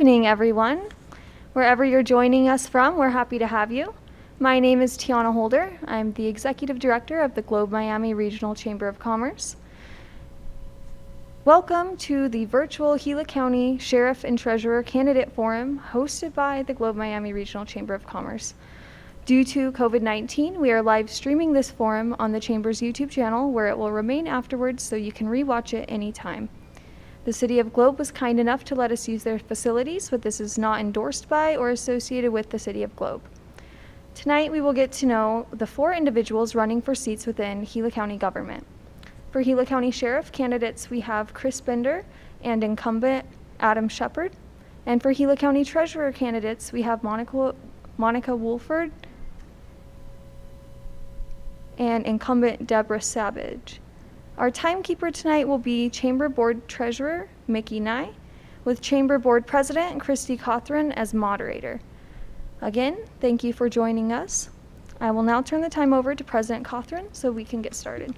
evening, everyone. Wherever you're joining us from, we're happy to have you. My name is Tiana Holder. I'm the Executive Director of the Globe Miami Regional Chamber of Commerce. Welcome to the virtual Gila County Sheriff and Treasurer Candidate Forum hosted by the Globe Miami Regional Chamber of Commerce. Due to COVID-19, we are live streaming this forum on the Chamber's YouTube channel, where it will remain afterwards so you can rewatch it anytime. The City of Globe was kind enough to let us use their facilities, but this is not endorsed by or associated with the City of Globe. Tonight, we will get to know the 4 individuals running for seats within Gila County government. For Gila County Sheriff candidates, we have Chris Bender and incumbent Adam Shepard. And for Gila County Treasurer candidates, we have Monica Woolforth and incumbent Deborah Savage. Our timekeeper tonight will be Chamber Board Treasurer Mickey Nye, with Chamber Board President Christy Cothran as moderator. Again, thank you for joining us. I will now turn the time over to President Cothran so we can get started.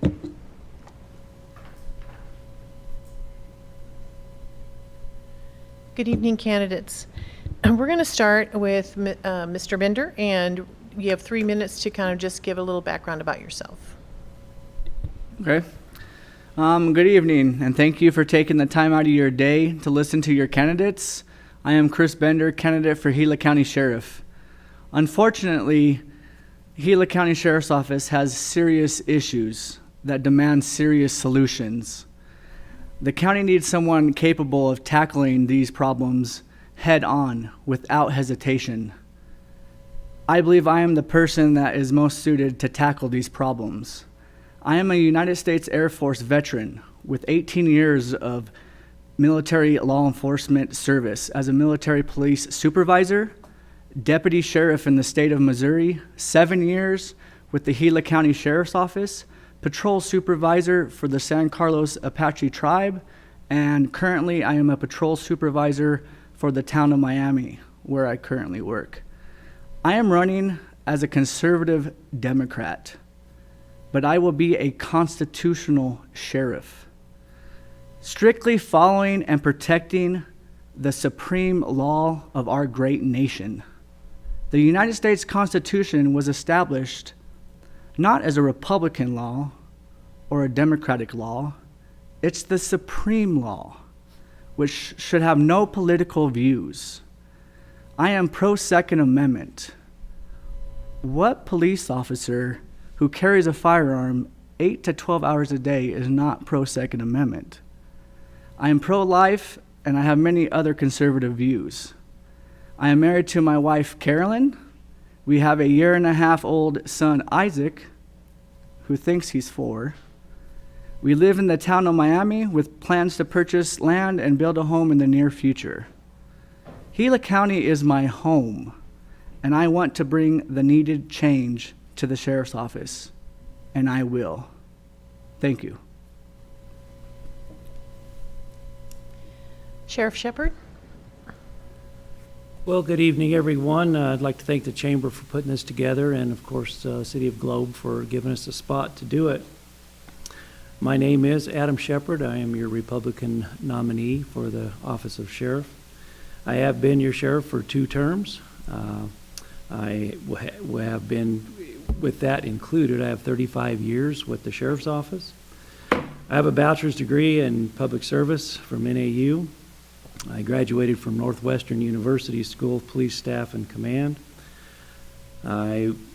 Good evening, candidates. We're going to start with Mr. Bender, and you have 3 minutes to kind of just give a little background about yourself. Okay. Good evening, and thank you for taking the time out of your day to listen to your candidates. I am Chris Bender, candidate for Gila County Sheriff. Unfortunately, Gila County Sheriff's Office has serious issues that demand serious solutions. The county needs someone capable of tackling these problems head on without hesitation. I believe I am the person that is most suited to tackle these problems. I am a United States Air Force veteran with 18 years of military law enforcement service as a military police supervisor, deputy sheriff in the state of Missouri, 7 years with the Gila County Sheriff's Office, patrol supervisor for the San Carlos Apache tribe, and currently I am a patrol supervisor for the town of Miami, where I currently work. I am running as a conservative Democrat, but I will be a constitutional sheriff, strictly following and protecting the supreme law of our great nation. The United States Constitution was established not as a Republican law or a Democratic law. It's the supreme law, which should have no political views. I am pro-Second Amendment. What police officer who carries a firearm 8 to 12 hours a day is not pro-Second Amendment? I am pro-life, and I have many other conservative views. I am married to my wife, Carolyn. We have a 1.5-year-old son, Isaac, who thinks he's 4. We live in the town of Miami with plans to purchase land and build a home in the near future. Gila County is my home, and I want to bring the needed change to the Sheriff's Office, and I will. Thank you. Sheriff Shepard. Well, good evening, everyone. I'd like to thank the Chamber for putting this together, and of course, City of Globe for giving us a spot to do it. My name is Adam Shepard. I am your Republican nominee for the office of Sheriff. I have been your Sheriff for 2 terms. I have been, with that included, I have 35 years with the Sheriff's Office. I have a bachelor's degree in public service from NAU. I graduated from Northwestern University School of Police Staff and Command.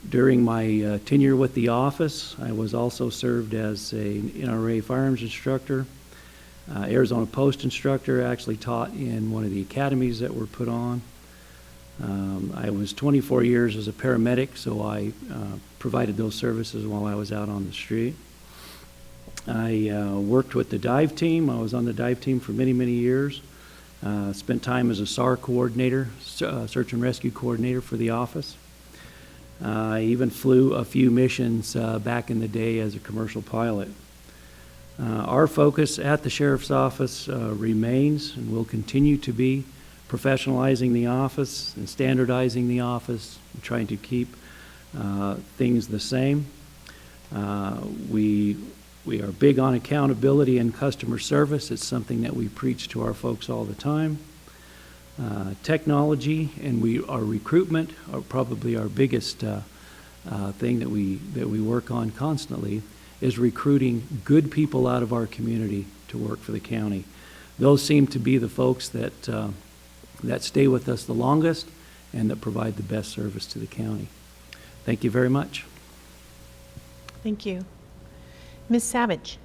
During my tenure with the office, I was also served as an NRA firearms instructor, Arizona Post instructor, actually taught in one of the academies that were put on. I was 24 years as a paramedic, so I provided those services while I was out on the street. I worked with the dive team. I was on the dive team for many, many years. Spent time as a SAR coordinator, search and rescue coordinator for the office. I even flew a few missions back in the day as a commercial pilot. Our focus at the Sheriff's Office remains and will continue to be professionalizing the office and standardizing the office, and trying to keep things the same. We are big on accountability and customer service. It's something that we preach to our folks all the time. Technology and our recruitment are probably our biggest thing that we work on constantly, is recruiting good people out of our community to work for the county. Those seem to be the folks that stay with us the longest and that provide the best service to the county. Thank you very much. Thank you. Ms. Savage?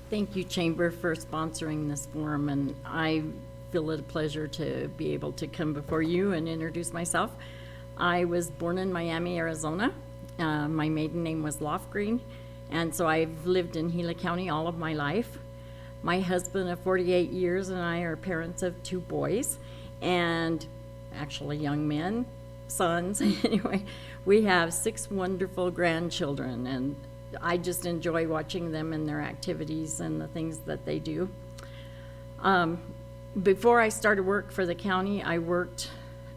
Thank you, Chamber, for sponsoring this forum, and I feel it a pleasure to be able to come before you and introduce myself. I was born in Miami, Arizona. My maiden name was Lofgreen, and so I've lived in Gila County all of my life. My husband of 48 years and I are parents of 2 boys, and actually young men, sons. Anyway, we have 6 wonderful grandchildren, and I just enjoy watching them and their activities and the things that they do. Before I started work for the county, I worked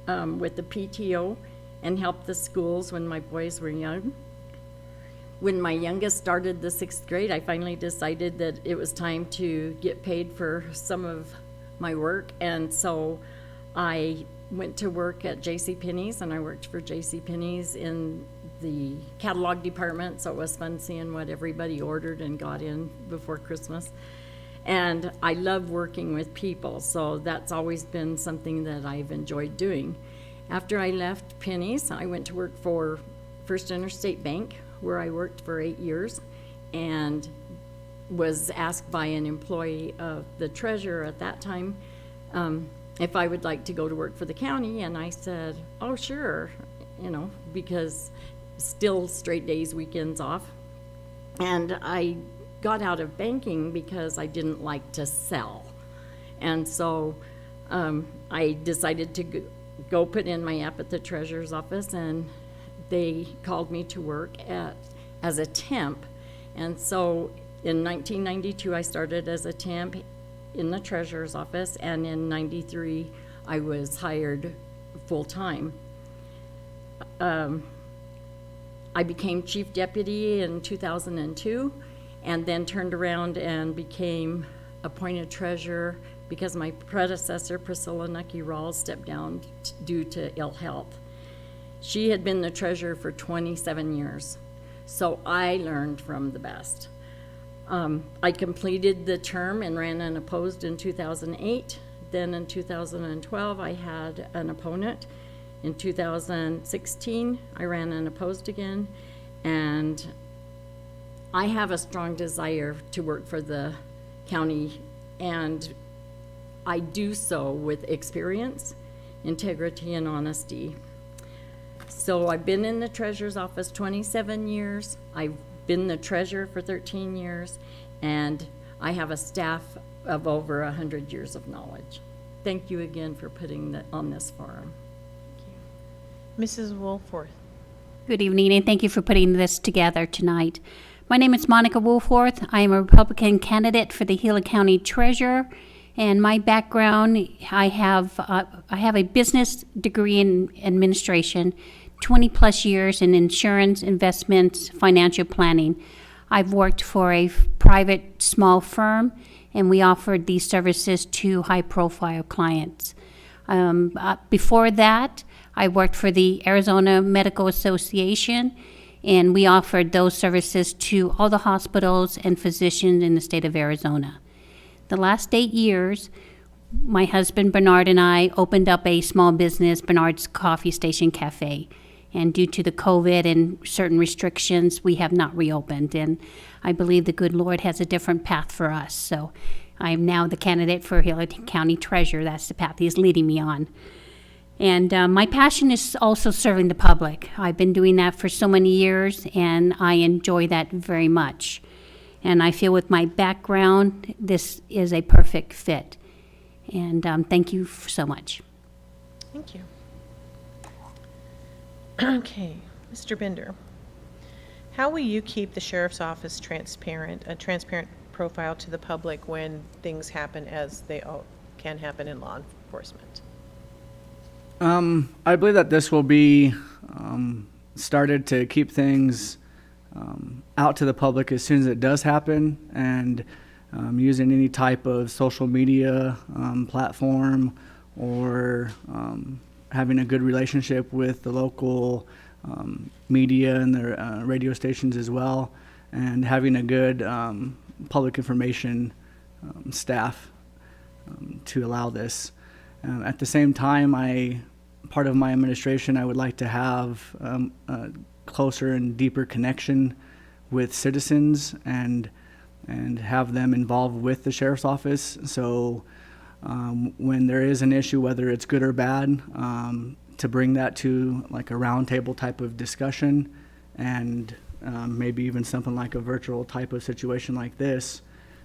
with the PTO and helped the schools when my boys were young. When my youngest started the 6th grade, I finally decided that it was time to get paid for some of my work, and so I went to work at JCPenney's, and I worked for JCPenney's in the catalog department, so it was fun seeing what everybody ordered and got in before Christmas. And I love working with people, so that's always been something that I've enjoyed doing. After I left Penny's, I went to work for First Interstate Bank, where I worked for 8 years, and was asked by an employee of the treasurer at that time if I would like to go to work for the county, and I said, oh, sure, because still straight days, weekends off. And I got out of banking because I didn't like to sell. And so I decided to go put in my app at the treasurer's office, and they called me to work as a temp. And so in 1992, I started as a temp in the treasurer's office, and in 93, I was hired full-time. I became chief deputy in 2002, and then turned around and became appointed treasurer because my predecessor, Priscilla Nucky Rawls, stepped down due to ill health. She had been the treasurer for 27 years, so I learned from the best. I completed the term and ran unopposed in 2008. Then in 2012, I had an opponent. In 2016, I ran unopposed again, and I have a strong desire to work for the county, and I do so with experience, integrity, and honesty. So I've been in the treasurer's office 27 years. I've been the treasurer for 13 years, and I have a staff of over 100 years of knowledge. Thank you again for putting that on this forum. Mrs. Woolforth? Good evening, and thank you for putting this together tonight. My name is Monica Woolforth. I am a Republican candidate for the Gila County Treasurer, and my background, I have a business degree in administration, 20 plus years in insurance, investments, financial planning. I've worked for a private small firm, and we offered these services to high-profile clients. Before that, I worked for the Arizona Medical Association, and we offered those services to all the hospitals and physicians in the state of Arizona. The last 8 years, my husband Bernard and I opened up a small business, Bernard's Coffee Station Cafe. And due to the COVID and certain restrictions, we have not reopened. And I believe the good Lord has a different path for us. So I am now the candidate for Gila County Treasurer. That's the path He's leading me on. And my passion is also serving the public. I've been doing that for so many years, and I enjoy that very much. And I feel with my background, this is a perfect fit. And thank you so much. Thank you. Okay, Mr. Bender, how will you keep the sheriff's office transparent, a transparent profile to the public when things happen as they can happen in law enforcement? I believe that this will be started to keep things out to the public as soon as it does happen, and using any type of social media platform, or having a good relationship with the local media and the radio stations as well, and having a good public information staff to allow this. At the same time, part of my administration, I would like to have a closer and deeper connection with citizens and have them involved with the sheriff's office. So when there is an issue, whether it's good or bad, to bring that to like a roundtable type of discussion, and maybe even something like a virtual type of situation like this,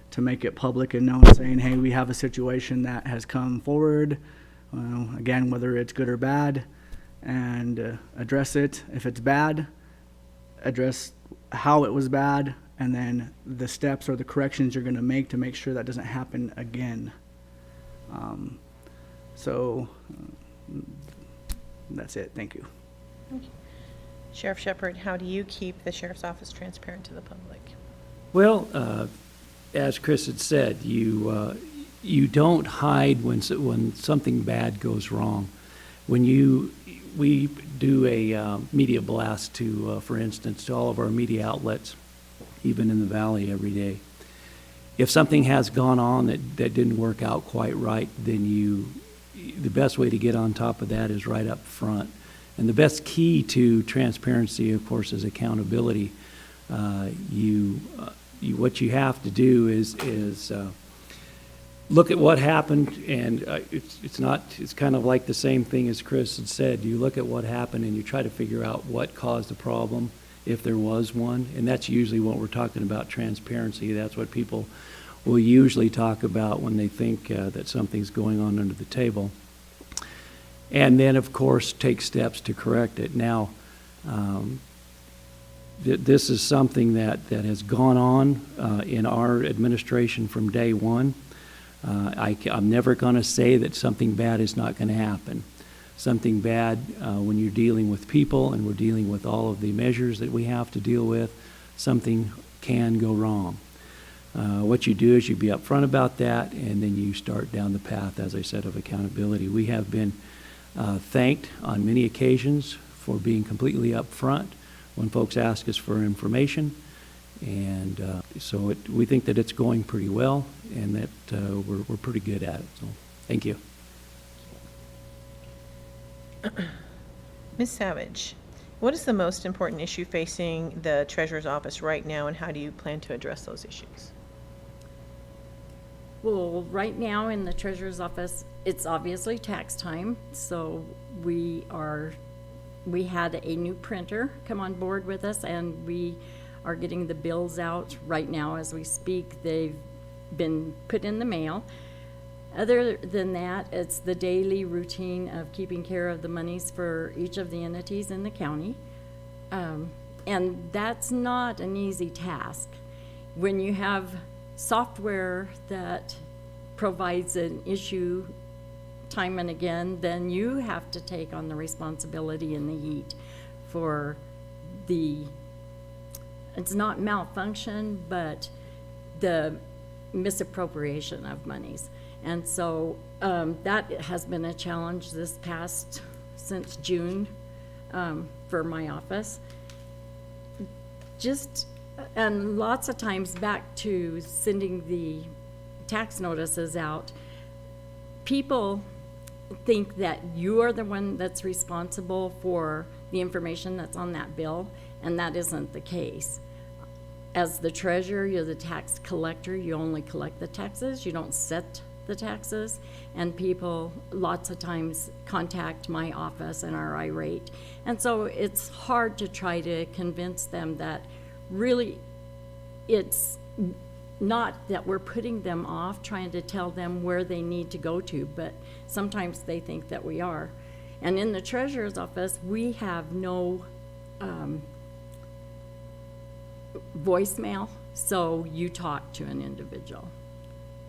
to make it public and known, saying, hey, we have a situation that has come forward, again, whether it's good or bad, and address it. If it's bad, address how it was bad, and then the steps or the corrections you're going to make sure that doesn't happen again. That's it. Thank you. Sheriff Shepard, how do you keep the sheriff's office transparent to the public? Well, as Chris had said, you don't hide when something bad goes wrong. We do a media blast to, for instance, to all of our media outlets, even in the valley every day. If something has gone on that didn't work out quite right, then the best way to get on top of that is right up front. And the best key to transparency, of course, is accountability. What you have to do is look at what happened, and it's kind of like the same thing as Chris had said. You look at what happened and you try to figure out what caused the problem, if there was one, and that's usually what we're talking about, transparency. That's what people will usually talk about when they think that something's going on under the table. And then, of course, take steps to correct it. Now, this is something that has gone on in our administration from day one. I'm never going to say that something bad is not going to happen. Something bad, when you're dealing with people and we're dealing with all of the measures that we have to deal with, something can go wrong. What you do is you be upfront about that, and then you start down the path, as I said, of accountability. We have been thanked on many occasions for being completely upfront when folks ask us for information, and so we think that it's going pretty well, and that we're pretty good at it. So, thank you. Ms. Savage, what is the most important issue facing the Treasurer's office right now, and how do you plan to address those issues? Well, right now in the treasurer's office, it's obviously tax time, so we had a new printer come on board with us, and we are getting the bills out right now as we speak. They've been put in the mail. Other than that, it's the daily routine of keeping care of the monies for each of the entities in the county. And that's not an easy task. When you have software that provides an issue time and again, then you have to take on the responsibility and the heat for it's not malfunction, but the misappropriation of monies. And so that has been a challenge since June for my office. And lots of times back to sending the tax notices out, people think that you are the one that's responsible for the information that's on that bill, and that isn't the case. As the treasurer, you're the tax collector. You only collect the taxes. You don't set the taxes. And people lots of times contact my office and are irate. And so it's hard to try to convince them that really it's not that we're putting them off, trying to tell them where they need to go to, but sometimes they think that we are. And in the treasurer's office, we have no voicemail, so you talk to an individual.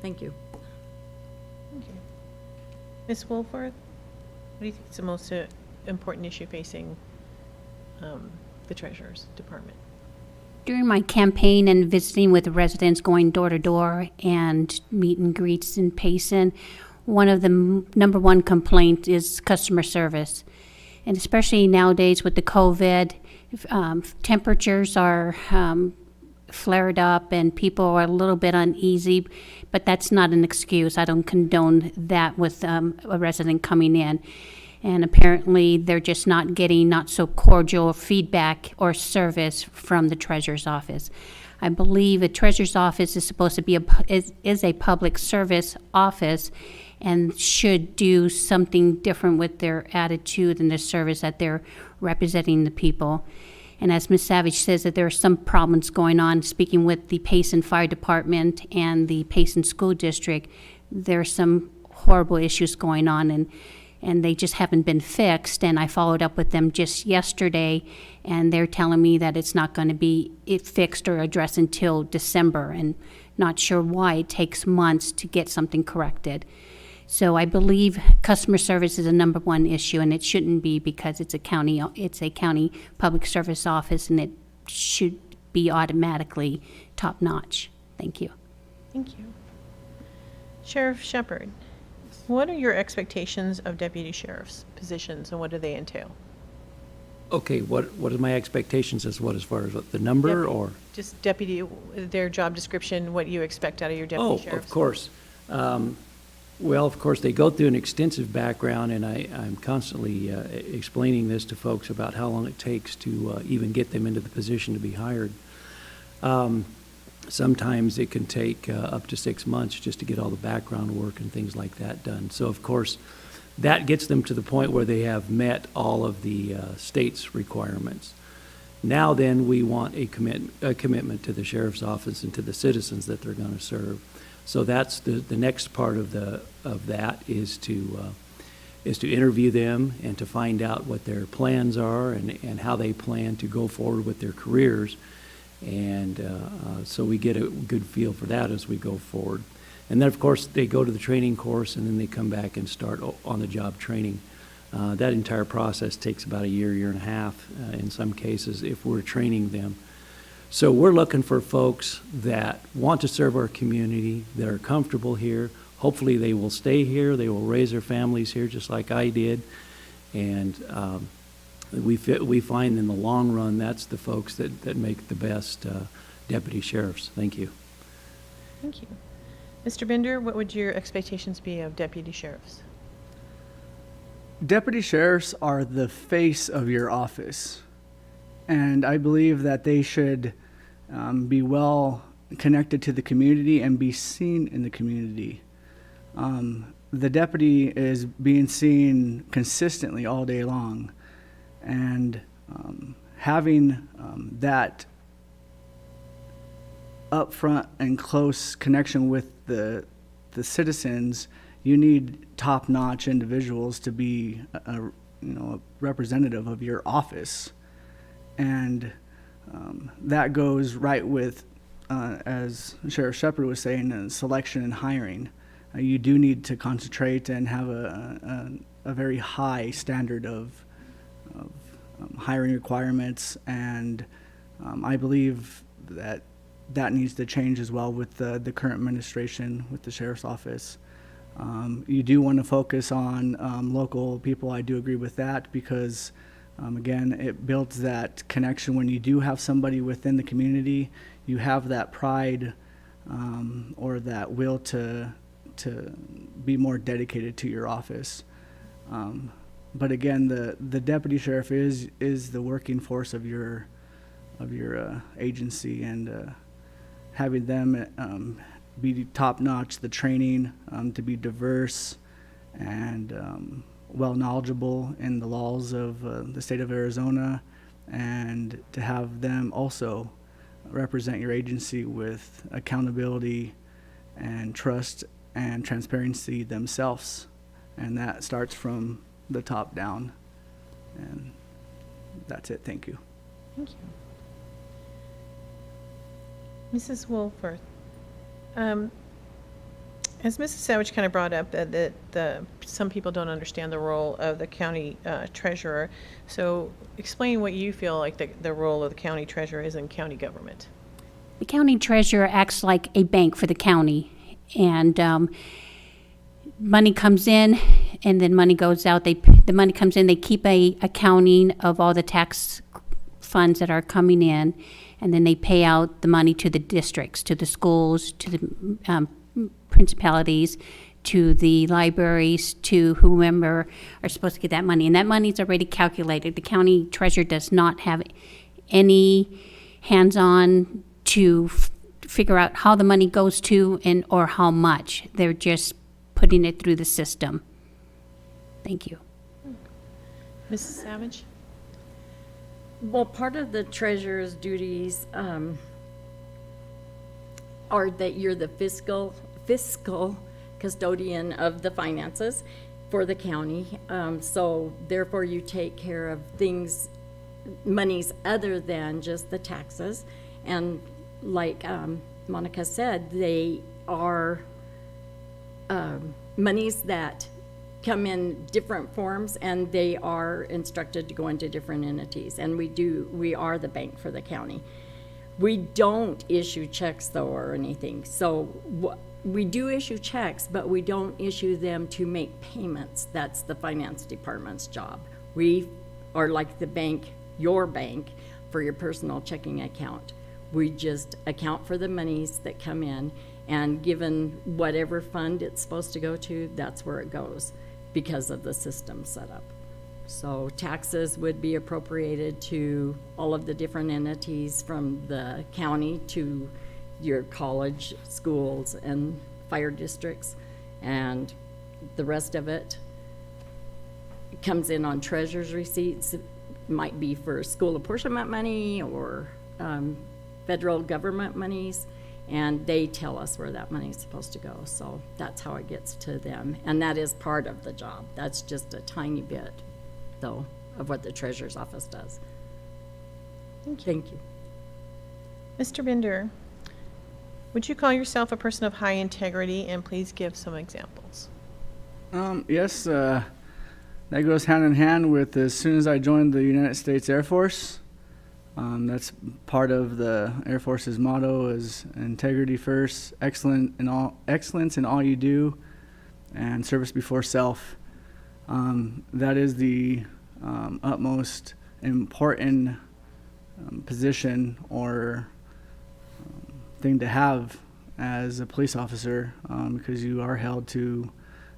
Thank you. Thank you. Ms. Woolforth, what do you think is the most important issue facing the Treasurer's Department? During my campaign and visiting with residents, going door to door and meet and greets in Payson, one of the number one complaint is customer service. And especially nowadays with the COVID, temperatures are flared up and people are a little bit uneasy, but that's not an excuse. I don't condone that with a resident coming in. And apparently they're just not getting not so cordial feedback or service from the treasurer's office. I believe the treasurer's office is supposed to be is a public service office and should do something different with their attitude and the service that they're representing the people. And as Ms. Savage says, that there are some problems going on, speaking with the Payson Fire Department and the Payson School District, there are some horrible issues going on, and they just haven't been fixed. And I followed up with them just yesterday, and they're telling me that it's not going to be fixed or addressed until December, and not sure why it takes months to get something corrected. So I believe customer service is a number one issue, and it shouldn't be, because it's a county public service office, and it should be automatically top notch. Thank you. Thank you. Sheriff Shepard, what are your expectations of deputy sheriff's positions, and what do they entail? Okay, what are my expectations as far as what, the number or? Just deputy, their job description, what you expect out of your deputy sheriffs? Of course. Well, of course, they go through an extensive background, and I'm constantly explaining this to folks about how long it takes to even get them into the position to be hired. Sometimes it can take up to 6 months just to get all the background work and things like that done. So, of course, that gets them to the point where they have met all of the state's requirements. Now then, we want a commitment to the sheriff's office and to the citizens that they're going to serve. So that's the next part of that is to interview them and to find out what their plans are and how they plan to go forward with their careers. And so we get a good feel for that as we go forward. And then, of course, they go to the training course, and then they come back and start on-the-job training. That entire process takes about a year and a half in some cases if we're training them. So we're looking for folks that want to serve our community, that are comfortable here. Hopefully they will stay here, they will raise their families here just like I did. And we find in the long run that's the folks that make the best deputy sheriffs. Thank you. Thank you. Mr. Bender, what would your expectations be of deputy sheriffs? Deputy sheriffs are the face of your office, and I believe that they should be well connected to the community and be seen in the community. The deputy is being seen consistently all day long, and having that upfront and close connection with the citizens, you need top-notch individuals to be a representative of your office. And that goes right with, as Sheriff Shepard was saying, selection and hiring. You do need to concentrate and have a very high standard of hiring requirements, and I believe that needs to change as well with the current administration with the Sheriff's Office. You do want to focus on local people. I do agree with that, because again, it builds that connection. When you do have somebody within the community, you have that pride or that will to be more dedicated to your office. But again, the deputy sheriff is the working force of your agency, and having them be top notch, the training to be diverse and well knowledgeable in the laws of the state of Arizona, and to have them also represent your agency with accountability and trust and transparency themselves. And that starts from the top down. And that's it. Thank you. Thank you. Mrs. Woolforth, As Mrs. Savage kind of brought up, that some people don't understand the role of the county treasurer. So explain what you feel like the role of the county treasurer is in county government. The county treasurer acts like a bank for the county, and money comes in, and then money goes out. The money comes in. They keep a accounting of all the tax funds that are coming in, and then they pay out the money to the districts, to the schools, to the principalities, to the libraries, to whomever are supposed to get that money. And that money's already calculated. The county treasurer does not have any hands-on to figure out how the money goes to and or how much. They're just putting it through the system. Thank you. Mrs. Savage? Well, part of the treasurer's duties are that you're the fiscal custodian of the finances for the county. So therefore you take care of things, monies other than just the taxes. And like Monica said, they are monies that come in different forms, and they are instructed to go into different entities. And we are the bank for the county. We don't issue checks though or anything. So we do issue checks, but we don't issue them to make payments. That's the finance department's job. We are like the bank, your bank, for your personal checking account. We just account for the monies that come in, and given whatever fund it's supposed to go to, that's where it goes because of the system set up. So taxes would be appropriated to all of the different entities from the county to your college, schools, and fire districts. And the rest of it comes in on treasurer's receipts. It might be for school apportionment money or federal government monies. And they tell us where that money is supposed to go. So that's how it gets to them. And that is part of the job. That's just a tiny bit, though, of what the treasurer's office does. Thank you. Mr. Bender, would you call yourself a person of high integrity, and please give some examples? Yes, that goes hand in hand with as soon as I joined the United States Air Force. That's part of the Air Force's motto is integrity first, excellence in all you do, and service before self. That is the utmost important position or thing to have as a police officer, because you are held to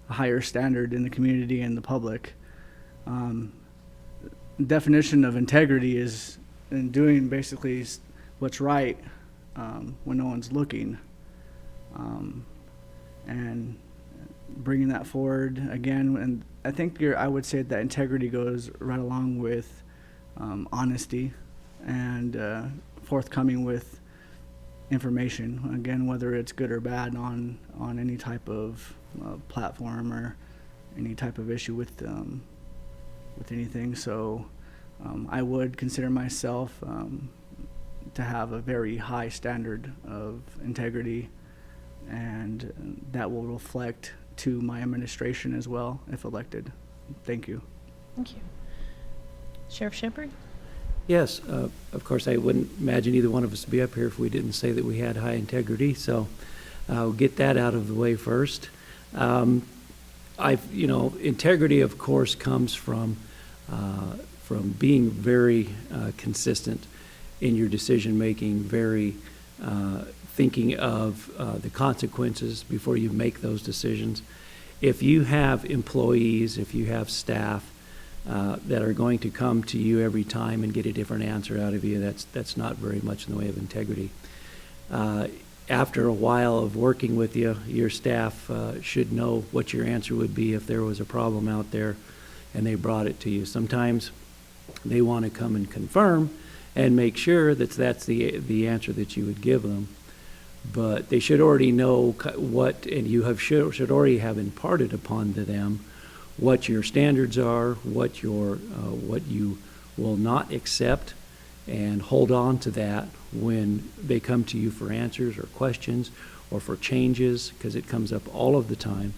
a higher standard in the community and the public. Definition of integrity is in doing basically what's right when no one's looking, and bringing that forward again. And I think I would say that integrity goes right along with honesty and forthcoming with information, again, whether it's good or bad on any type of platform or any type of issue with anything. So I would consider myself to have a very high standard of integrity, and that will reflect to my administration as well if elected. Thank you. Thank you. Sheriff Shepard? Yes, of course, I wouldn't imagine either one of us to be up here if we didn't say that we had high integrity, so I'll get that out of the way first. Integrity, of course, comes from being very consistent in your decision-making, very thinking of the consequences before you make those decisions. If you have employees, if you have staff that are going to come to you every time and get a different answer out of you, that's not very much in the way of integrity. After a while of working with you, your staff should know what your answer would be if there was a problem out there and they brought it to you. Sometimes they want to come and confirm and make sure that that's the answer that you would give them. But they should already know what, and you should already have imparted upon to them what your standards are, what you will not accept, and hold on to that when they come to you for answers or questions, or for changes, because it comes up all of the time.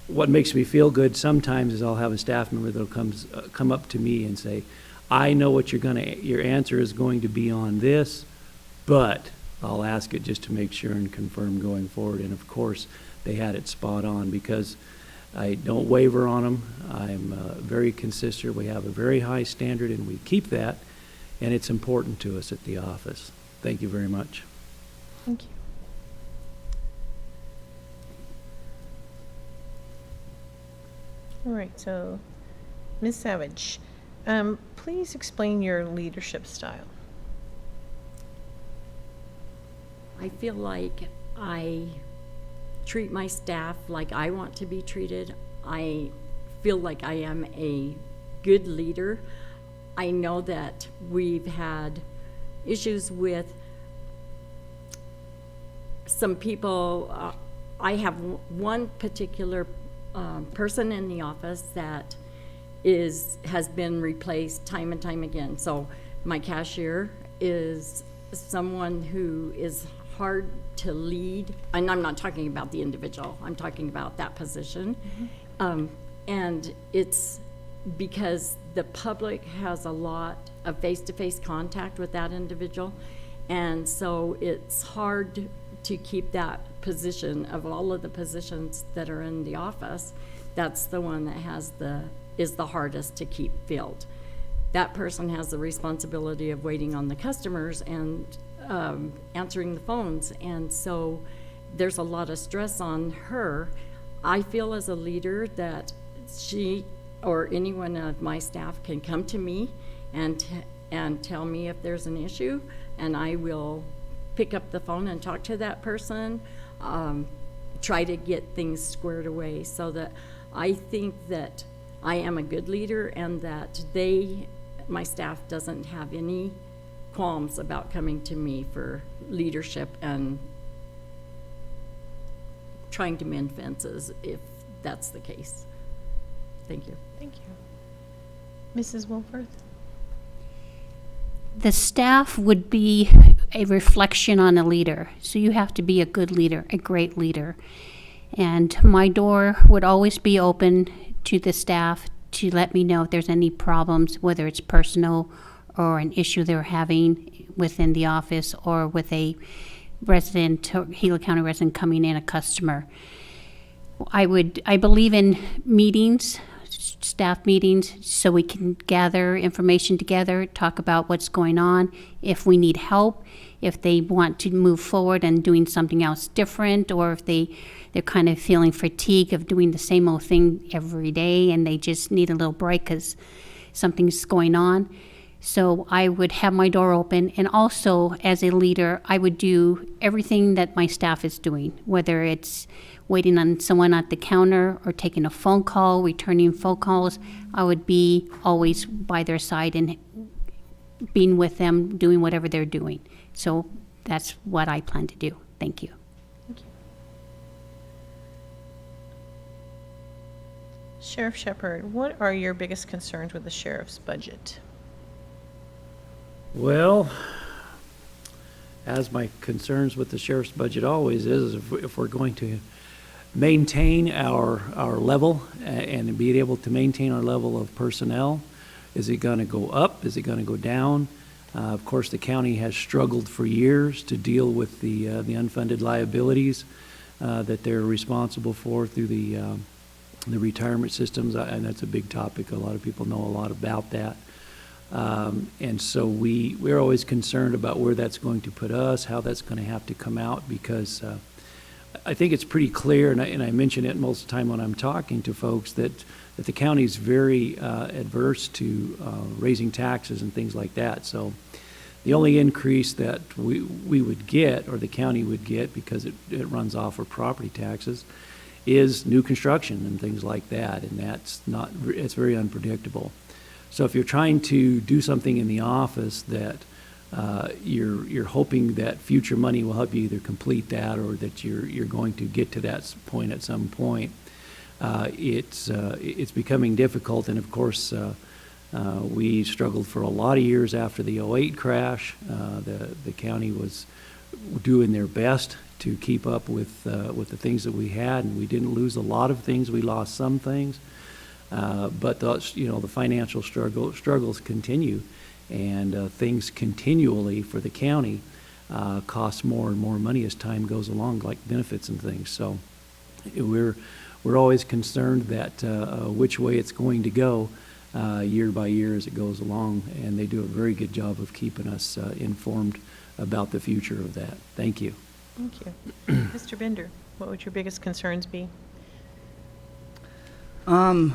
What makes me feel good sometimes is I'll have a staff member that'll come up to me and say, I know what your answer is going to be on this, but I'll ask it just to make sure and confirm going forward. And of course, they had it spot on, because I don't waver on them. I'm very consistent. We have a very high standard, and we keep that, and it's important to us at the office. Thank you very much. Thank you. All right, so Ms. Savage, please explain your leadership style. I feel like I treat my staff like I want to be treated. I feel like I am a good leader. I know that we've had issues with some people. I have one particular person in the office that has been replaced time and time again. So my cashier is someone who is hard to lead, and I'm not talking about the individual, I'm talking about that position. And it's because the public has a lot of face-to-face contact with that individual, and so it's hard to keep that position. Of all of the positions that are in the office, that's the one that is the hardest to keep filled. That person has the responsibility of waiting on the customers and answering the phones, and so there's a lot of stress on her. I feel as a leader that she or anyone of my staff can come to me and tell me if there's an issue, and I will pick up the phone and talk to that person, try to get things squared away, so that I think that I am a good leader, and that my staff doesn't have any qualms about coming to me for leadership and trying to mend fences if that's the case. Thank you. Thank you. Mrs. Woolforth? The staff would be a reflection on a leader. So you have to be a good leader, a great leader. And my door would always be open to the staff to let me know if there's any problems, whether it's personal or an issue they're having within the office, or with a resident, Gila County resident coming in, a customer. I believe in meetings, staff meetings, so we can gather information together, talk about what's going on, if we need help, if they want to move forward and doing something else different, or if they're kind of feeling fatigue of doing the same old thing every day and they just need a little break because something's going on. So I would have my door open, and also as a leader, I would do everything that my staff is doing, whether it's waiting on someone at the counter or taking a phone call, returning phone calls. I would be always by their side and being with them, doing whatever they're doing. So that's what I plan to do. Thank you. Thank you. Sheriff Shepard, what are your biggest concerns with the sheriff's budget? Well, as my concerns with the sheriff's budget always is, if we're going to maintain our level and be able to maintain our level of personnel, is it going to go up? Is it going to go down? Of course, the county has struggled for years to deal with the unfunded liabilities that they're responsible for through the retirement systems, and that's a big topic. A lot of people know a lot about that. And so we're always concerned about where that's going to put us, how that's going to have to come out, because I think it's pretty clear, and I mention it most of the time when I'm talking to folks, that the county is very adverse to raising taxes and things like that. So the only increase that we would get, or the county would get, because it runs off of property taxes, is new construction and things like that, and it's very unpredictable. So if you're trying to do something in the office that you're hoping that future money will help you either complete that, or that you're going to get to that point at some point, it's becoming difficult. And of course, We struggled for a lot of years after the '08 crash. The county was doing their best to keep up with the things that we had, and we didn't lose a lot of things. We lost some things, but the financial struggles continue, and things continually for the county cost more and more money as time goes along, like benefits and things. So we're always concerned that which way it's going to go year by year as it goes along, and they do a very good job of keeping us informed about the future of that. Thank you. Thank you. Mr. Bender, what would your biggest concerns be? I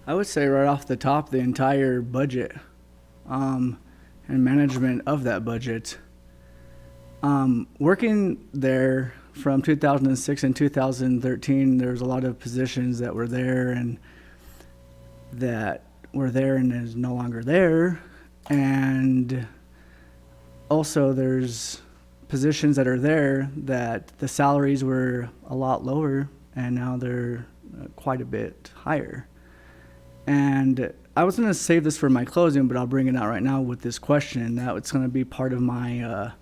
would say right off the top, the entire budget, and management of that budget. Working there from 2006 and 2013, there was a lot of positions that were there and is no longer there. And also there's positions that are there that the salaries were a lot lower, and now they're quite a bit higher. And I was going to save this for my closing, but I'll bring it out right now with this question. That it's going to be part of my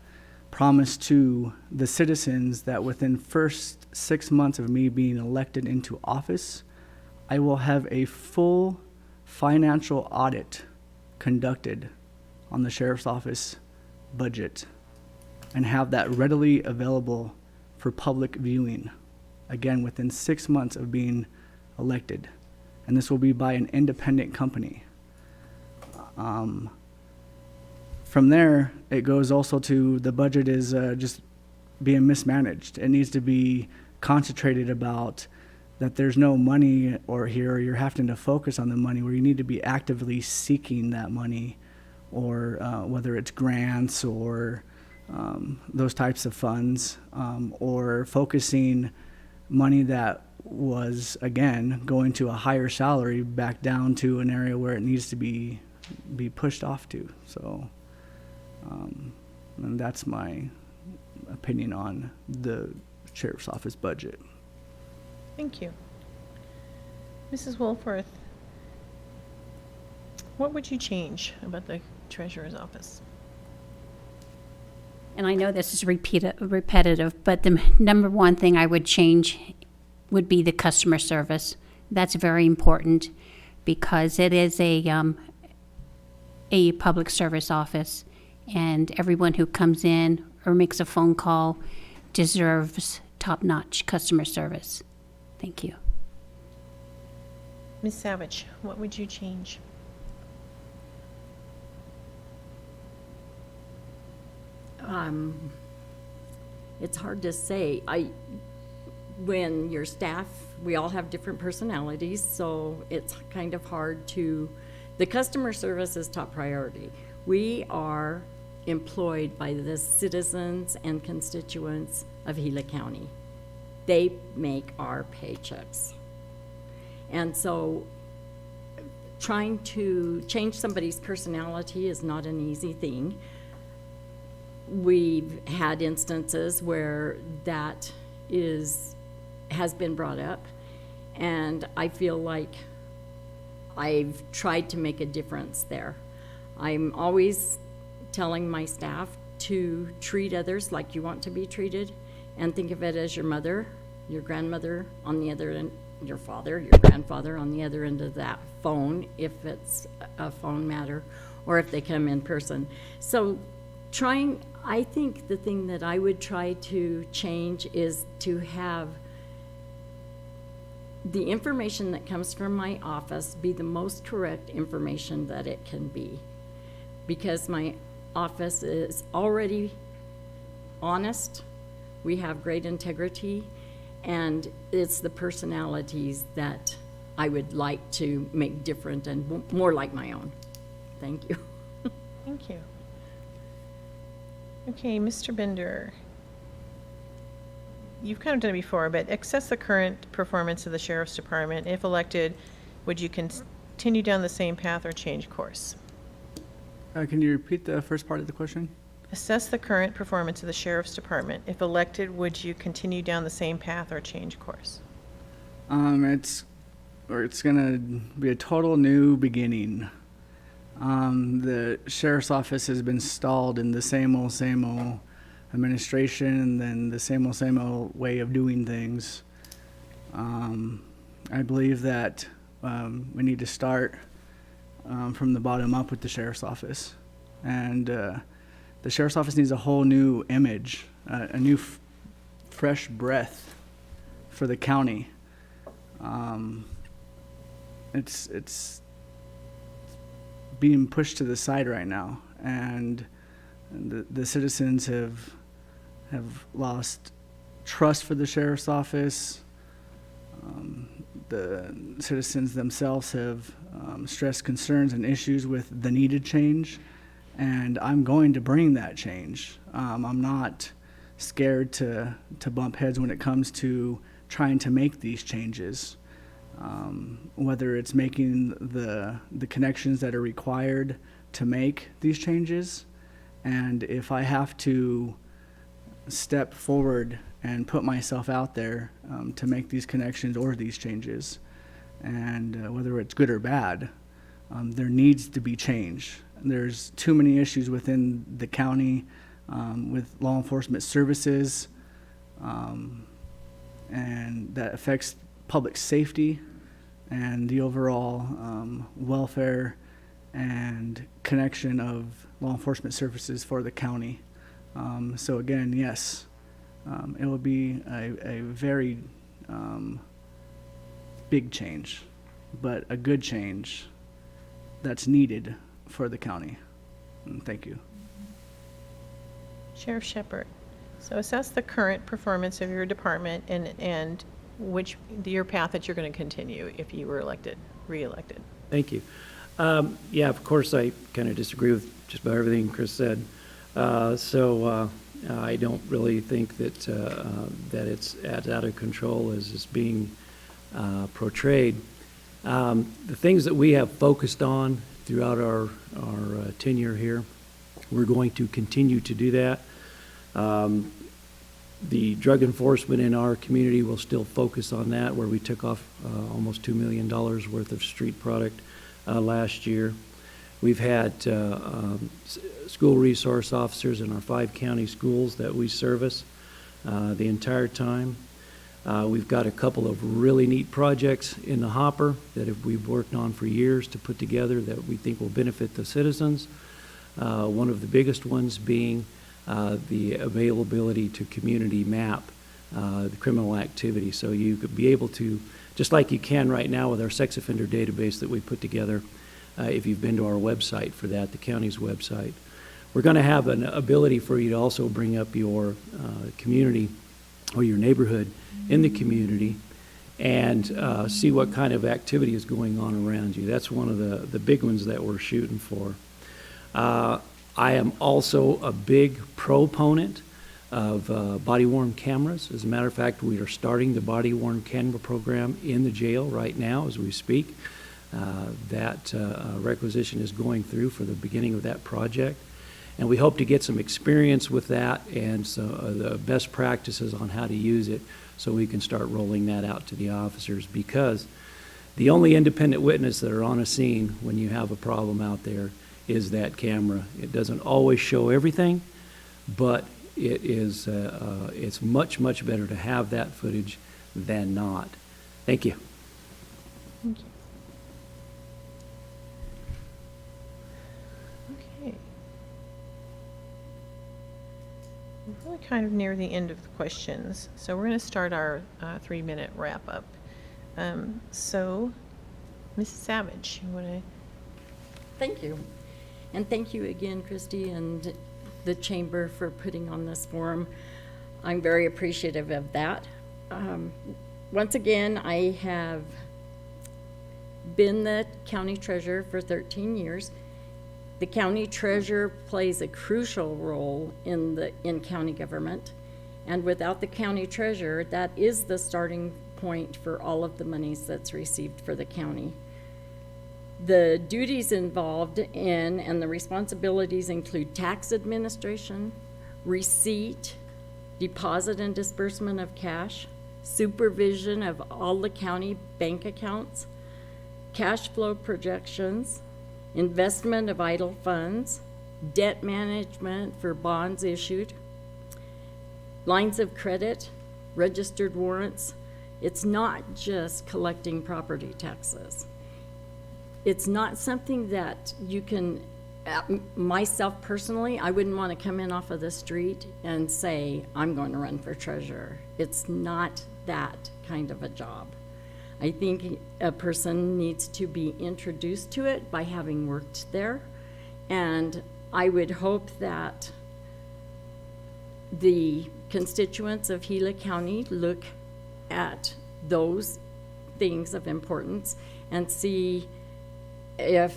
promise to the citizens that within first 6 months of me being elected into office, I will have a full financial audit conducted on the sheriff's office budget and have that readily available for public viewing, again, within 6 months of being elected. And this will be by an independent company. From there, it goes also to the budget is just being mismanaged. It needs to be concentrated about that there's no money or you're having to focus on the money, where you need to be actively seeking that money, or whether it's grants or those types of funds, or focusing money that was, again, going to a higher salary back down to an area where it needs to be pushed off to. So, and that's my opinion on the sheriff's office budget. Thank you. Mrs. Woolforth, what would you change about the treasurer's office? And I know this is repetitive, but the number one thing I would change would be the customer service. That's very important because it is a public service office, and everyone who comes in or makes a phone call deserves top-notch customer service. Thank you. Ms. Savage, what would you change? It's hard to say. When your staff, we all have different personalities, so it's kind of hard to, the customer service is top priority. We are employed by the citizens and constituents of Gila County. They make our paychecks. And so trying to change somebody's personality is not an easy thing. We've had instances where that has been brought up, and I feel like I've tried to make a difference there. I'm always telling my staff to treat others like you want to be treated, and think of it as your mother, your grandmother on the other end, your father, your grandfather on the other end of that phone, if it's a phone matter, or if they come in person. So I think the thing that I would try to change is to have the information that comes from my office be the most correct information that it can be. Because my office is already honest, we have great integrity, and it's the personalities that I would like to make different and more like my own. Thank you. Thank you. Okay, Mr. Bender, you've kind of done it before, but assess the current performance of the Sheriff's Department. If elected, would you continue down the same path or change course? Can you repeat the first part of the question? Assess the current performance of the Sheriff's Department. If elected, would you continue down the same path or change course? It's gonna be a total new beginning. The sheriff's office has been stalled in the same old administration, and then the same old way of doing things. I believe that we need to start from the bottom up with the sheriff's office. And the sheriff's office needs a whole new image, a new fresh breath for the county. It's being pushed to the side right now, and the citizens have lost trust for the sheriff's office. The citizens themselves have stressed concerns and issues with the needed change, and I'm going to bring that change. I'm not scared to bump heads when it comes to trying to make these changes, whether it's making the connections that are required to make these changes, and if I have to step forward and put myself out there to make these connections or these changes, and whether it's good or bad, there needs to be change. There's too many issues within the county with law enforcement services, and that affects public safety and the overall welfare and connection of law enforcement services for the county. So again, yes, it will be a very big change, but a good change that's needed for the county. And thank you. Sheriff Shepard, so assess the current performance of your department and your path that you're going to continue if you were re-elected. Thank you. Yeah, of course, I kind of disagree with just about everything Chris said. I don't really think that it's as out of control as it's being portrayed. The things that we have focused on throughout our tenure here, we're going to continue to do that. The drug enforcement in our community will still focus on that, where we took off almost $2 million worth of street product last year. We've had school resource officers in our 5 county schools that we service the entire time. We've got a couple of really neat projects in the hopper that we've worked on for years to put together that we think will benefit the citizens. One of the biggest ones being the availability to community map the criminal activity. So you could be able to, just like you can right now with our sex offender database that we put together, if you've been to our website for that, the county's website. We're going to have an ability for you to also bring up your community or your neighborhood in the community and see what kind of activity is going on around you. That's one of the big ones that we're shooting for. I am also a big proponent of body-worn cameras. As a matter of fact, we are starting the body-worn camera program in the jail right now as we speak. That requisition is going through for the beginning of that project. And we hope to get some experience with that and so, the best practices on how to use it so we can start rolling that out to the officers, because the only independent witness that are on a scene when you have a problem out there is that camera. It doesn't always show everything, but it is it's much, much better to have that footage than not. Thank you. Thank you. Okay. We're really kind of near the end of the questions, so we're going to start our 3-minute wrap-up. So, Mrs. Savage, you want to? Thank you. And thank you again, Christy, and the Chamber for putting on this forum. I'm very appreciative of that. Once again, I have been the county treasurer for 13 years. The county treasurer plays a crucial role in county government. And without the county treasurer, that is the starting point for all of the monies that's received for the county. The duties involved in and the responsibilities include tax administration, receipt, deposit and disbursement of cash, supervision of all the county bank accounts, cash flow projections, investment of idle funds, debt management for bonds issued, lines of credit, registered warrants. It's not just collecting property taxes. It's not something that you can, myself personally, I wouldn't want to come in off of the street and say, I'm going to run for treasurer. It's not that kind of a job. I think a person needs to be introduced to it by having worked there. And I would hope that the constituents of Gila County look at those things of importance and see if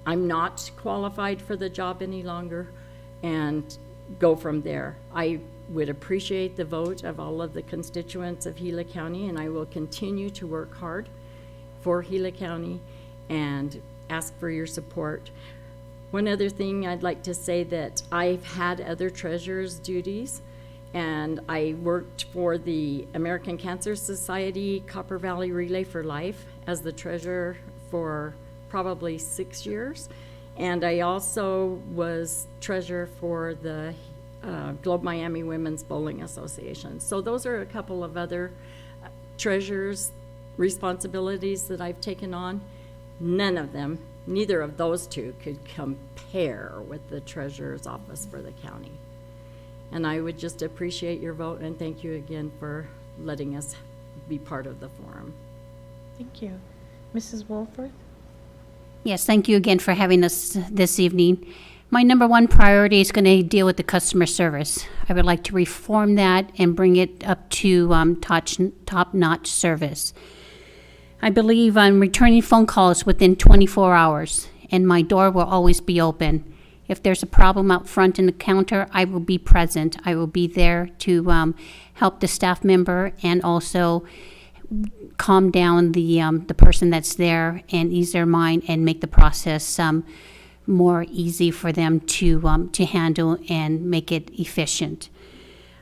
I'm not qualified for the job any longer and go from there. I would appreciate the vote of all of the constituents of Gila County, and I will continue to work hard for Gila County and ask for your support. One other thing I'd like to say, that I've had other treasurer's duties, and I worked for the American Cancer Society Copper Valley Relay for Life as the treasurer for probably 6 years. And I also was treasurer for the Globe Miami Women's Bowling Association. So those are a couple of other treasurer's responsibilities that I've taken on. None of them, neither of those two could compare with the treasurer's office for the county. And I would just appreciate your vote, and thank you again for letting us be part of the forum. Thank you. Mrs. Woolforth? Yes, thank you again for having us this evening. My number one priority is going to deal with the customer service. I would like to reform that and bring it up to top-notch service. I believe I'm returning phone calls within 24 hours, and my door will always be open. If there's a problem out front in the counter, I will be present. I will be there to help the staff member and also calm down the person that's there and ease their mind and make the process more easy for them to handle and make it efficient.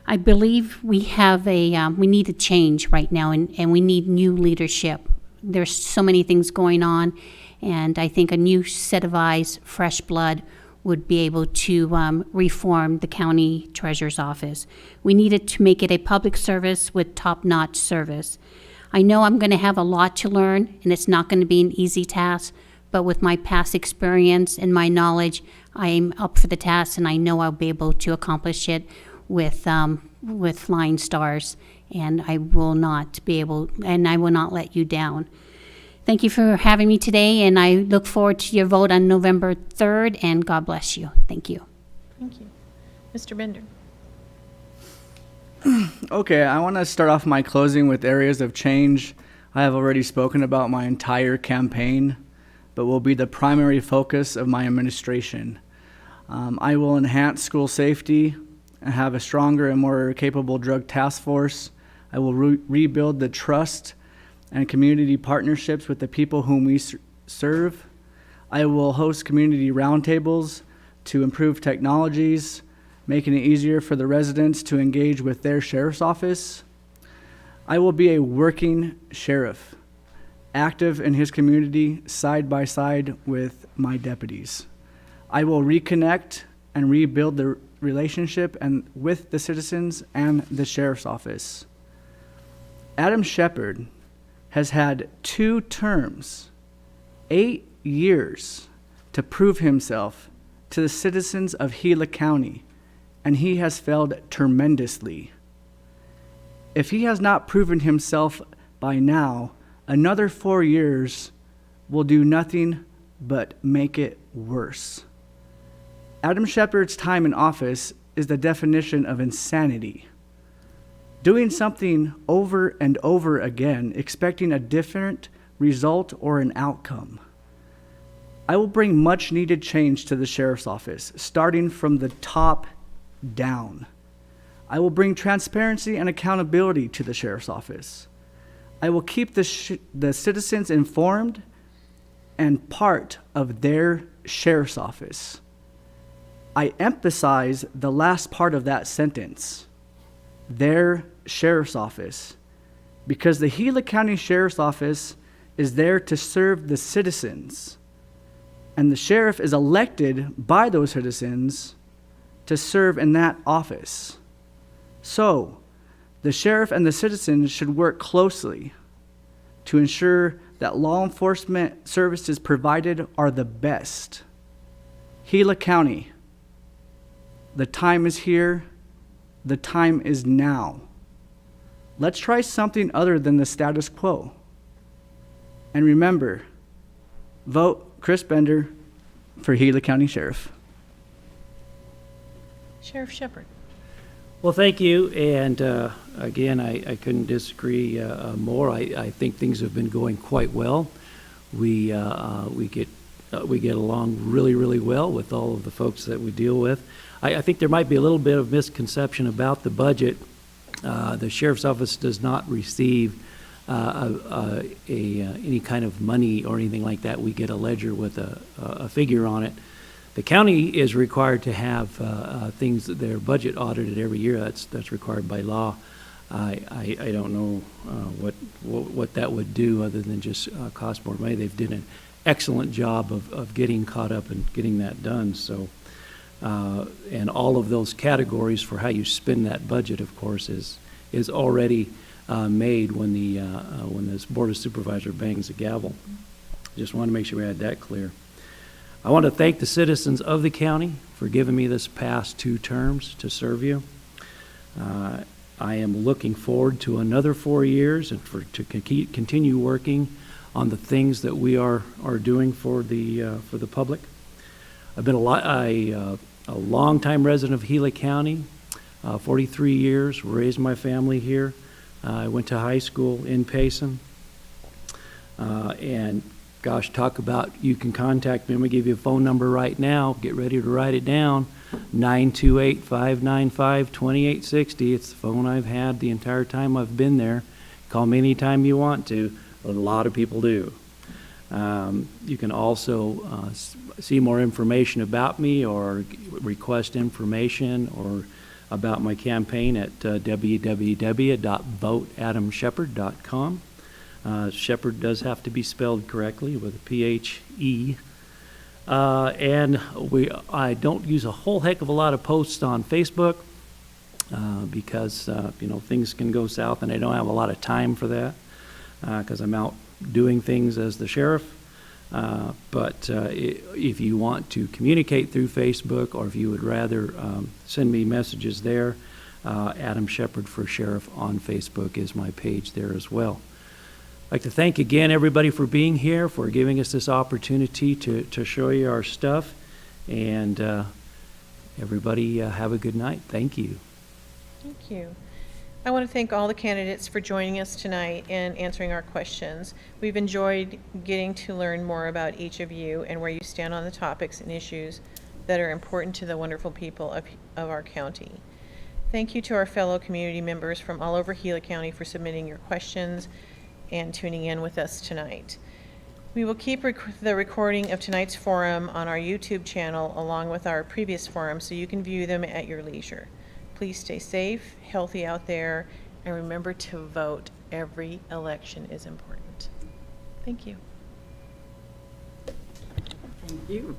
I believe we have we need a change right now, and we need new leadership. There's so many things going on, and I think a new set of eyes, fresh blood, would be able to reform the county treasurer's office. We needed to make it a public service with top-notch service. I know I'm going to have a lot to learn, and it's not going to be an easy task, but with my past experience and my knowledge, I'm up for the task, and I know I'll be able to accomplish it with flying stars, and I will not let you down. Thank you for having me today, and I look forward to your vote on November 3rd, and God bless you. Thank you. Thank you. Mr. Bender? Okay, I want to start off my closing with areas of change. I have already spoken about my entire campaign, but will be the primary focus of my administration. I will enhance school safety and have a stronger and more capable drug task force. I will rebuild the trust and community partnerships with the people whom we serve. I will host community roundtables to improve technologies, making it easier for the residents to engage with their sheriff's office. I will be a working sheriff, active in his community side by side with my deputies. I will reconnect and rebuild the relationship with the citizens and the sheriff's office. Adam Shepard has had 2 terms, 8 years to prove himself to the citizens of Gila County, and he has failed tremendously. If he has not proven himself by now, another 4 years will do nothing but make it worse. Adam Shepard's time in office is the definition of insanity. Doing something over and over again, expecting a different result or an outcome. I will bring much needed change to the sheriff's office, starting from the top down. I will bring transparency and accountability to the sheriff's office. I will keep the citizens informed and part of their sheriff's office. I emphasize the last part of that sentence, their sheriff's office, because the Gila County Sheriff's Office is there to serve the citizens, and the sheriff is elected by those citizens to serve in that office. So, the sheriff and the citizens should work closely to ensure that law enforcement services provided are the best. Gila County, the time is here, the time is now. Let's try something other than the status quo. And remember, vote Chris Bender for Gila County Sheriff. Sheriff Shepard. Well, thank you, and again, I couldn't disagree more. I think things have been going quite well. We get along really well with all of the folks that we deal with. I think there might be a little bit of misconception about the budget. The sheriff's office does not receive any kind of money or anything like that. We get a ledger with a figure on it. The county is required to have things that their budget audited every year. That's required by law. I don't know what that would do other than just cost more money. They've done an excellent job of getting caught up and getting that done. So, and all of those categories for how you spend that budget, of course, is already made when this Board of Supervisors bangs the gavel. Just want to make sure we had that clear. I want to thank the citizens of the county for giving me this past 2 terms to serve you. I am looking forward to another 4 years and to continue working on the things that we are doing for the public. I've been a long-time resident of Gila County, 43 years, raised my family here. I went to high school in Payson, and gosh, talk about, you can contact me. I'm going to give you a phone number right now. Get ready to write it down. 928-595-2860. It's the phone I've had the entire time I've been there. Call me anytime you want to. A lot of people do. You can also see more information about me or request information or about my campaign at www.voteadamshepard.com. Shepard does have to be spelled correctly with a P-H-E. And I don't use a whole heck of a lot of posts on Facebook because things can go south and I don't have a lot of time for that because I'm out doing things as the sheriff. But if you want to communicate through Facebook or if you would rather send me messages there, Adam Shepard for Sheriff on Facebook is my page there as well. I'd like to thank again everybody for being here, for giving us this opportunity to show you our stuff. And everybody have a good night. Thank you. Thank you. I want to thank all the candidates for joining us tonight and answering our questions. We've enjoyed getting to learn more about each of you and where you stand on the topics and issues that are important to the wonderful people of our county. Thank you to our fellow community members from all over Gila County for submitting your questions and tuning in with us tonight. We will keep the recording of tonight's forum on our YouTube channel along with our previous forums so you can view them at your leisure. Please stay safe, healthy out there, and remember to vote. Every election is important. Thank you. Thank you.